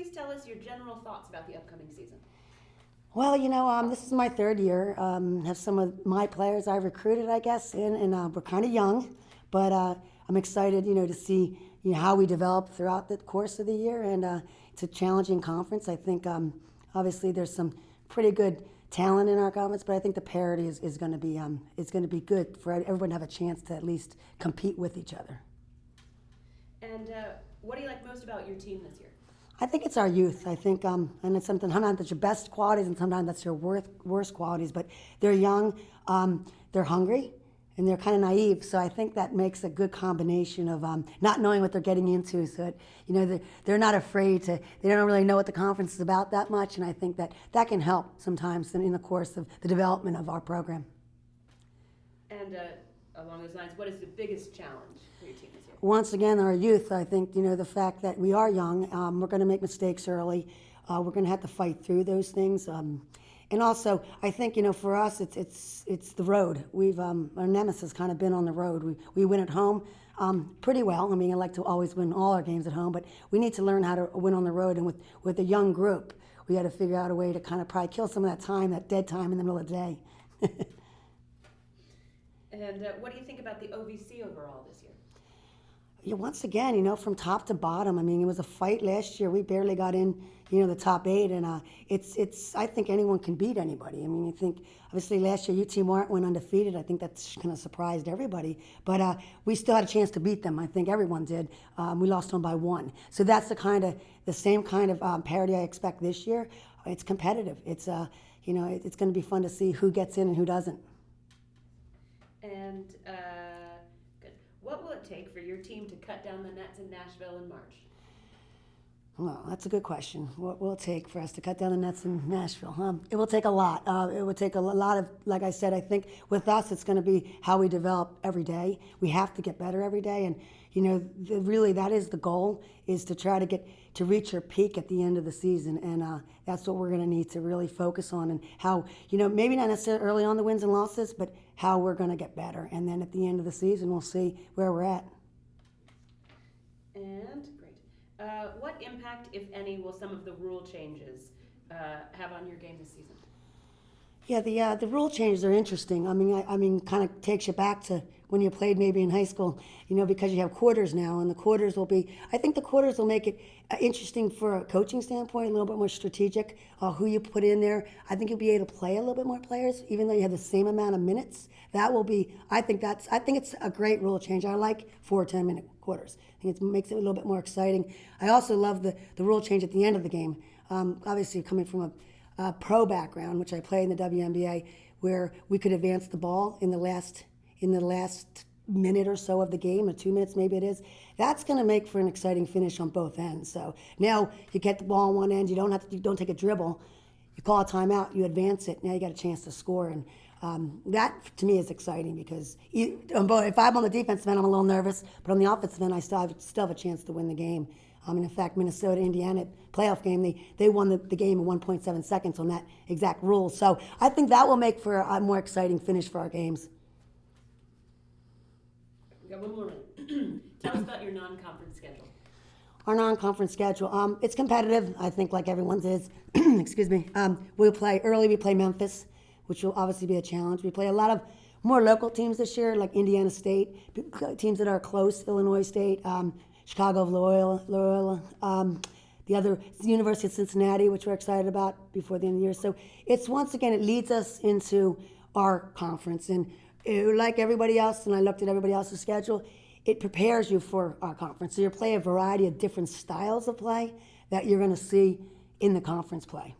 please tell us your general thoughts about the upcoming season? Well, this is my third year. Have some of my players I recruited, I guess, and we're kind of young, but I'm excited, to see how we develop throughout the course of the year. And it's a challenging conference. I think obviously there's some pretty good talent in our conference, but I think the parity is going to be good for everyone to have a chance to at least compete with each other. And what do you like most about your team this year? I think it's our youth. I think, and it's sometimes that's your best qualities and sometimes that's your worst qualities, but they're young, they're hungry, and they're kind of naive. So I think that makes a good combination of not knowing what they're getting into. So, they're not afraid to, they don't really know what the conference is about that much, and I think that can help sometimes in the course of the development of our program. And along those lines, what is the biggest challenge for your team this year? Once again, our youth, I think, the fact that we are young, we're going to make mistakes early. We're going to have to fight through those things. And also, I think, for us, it's the road. Our nemesis has kind of been on the road. We win at home pretty well. I mean, I like to always win all our games at home, but we need to learn how to win on the road. And with a young group, we got to figure out a way to kind of probably kill some of that time, that dead time in the middle of the day. And what do you think about the OVC overall this year? Yeah, once again, from top to bottom. I mean, it was a fight last year. We barely got in, the top 8, and it's. I think anyone can beat anybody. I mean, you think obviously last year UT Martin went undefeated. I think that's kind of surprised everybody, but we still had a chance to beat them. I think everyone did. We lost them by 1, so that's the same kind of parity I expect this year. It's competitive. It's it's going to be fun to see who gets in and who doesn't. And good. What will it take for your team to cut down the nets in Nashville in March? Well, that's a good question. What will it take for us to cut down the nets in Nashville? It will take a lot. It will take a lot of, like I said, I think with us it's going to be how we develop every day. We have to get better every day, and really that is the goal, is to try to reach your peak at the end of the season, and that's what we're going to need to really focus on, and how, maybe not necessarily early on the wins and losses, but how we're going to get better, and then at the end of the season we'll see where we're at. And great. What impact, if any, will some of the rule changes have on your game this season? Yeah, the rule changes are interesting. I mean, kind of takes you back to when you played maybe in high school, because you have quarters now, and the quarters will be. I think the quarters will make it interesting for a coaching standpoint, a little bit more strategic. Who you put in there, I think you'll be able to play a little bit more players, even though you have the same amount of minutes. That will be. I think it's a great rule change. I like 4 10-minute quarters. I think it makes it a little bit more exciting. I also love the rule change at the end of the game. Obviously, coming from a pro background, which I played in the WNBA, where we could advance the ball in the last minute or so of the game, or 2 minutes maybe it is. That's going to make for an exciting finish on both ends. So now you get the ball on one end, you don't take a dribble, you call a timeout, you advance it. Now you got a chance to score, and that to me is exciting, because if I'm on the defensive end, I'm a little nervous, but on the offensive end, I still have a chance to win the game. In fact, Minnesota, Indiana playoff game, they won the game in 1.7 seconds on that exact rule. So I think that will make for a more exciting finish for our games. We got one more minute. Tell us about your non-conference schedule. Our non-conference schedule, it's competitive, I think, like everyone's is. Excuse me. We play Memphis, which will obviously be a challenge. We play a lot of more local teams this year, like Indiana State, teams that are close, Illinois State, Chicago, Loyola, the other, the University of Cincinnati, which we're excited about before the end of the year. So it's, once again, it leads us into our conference. And like everybody else, and I looked at everybody else's schedule, it prepares you for our conference. So you play a variety of different styles of play that you're going to see in the conference play.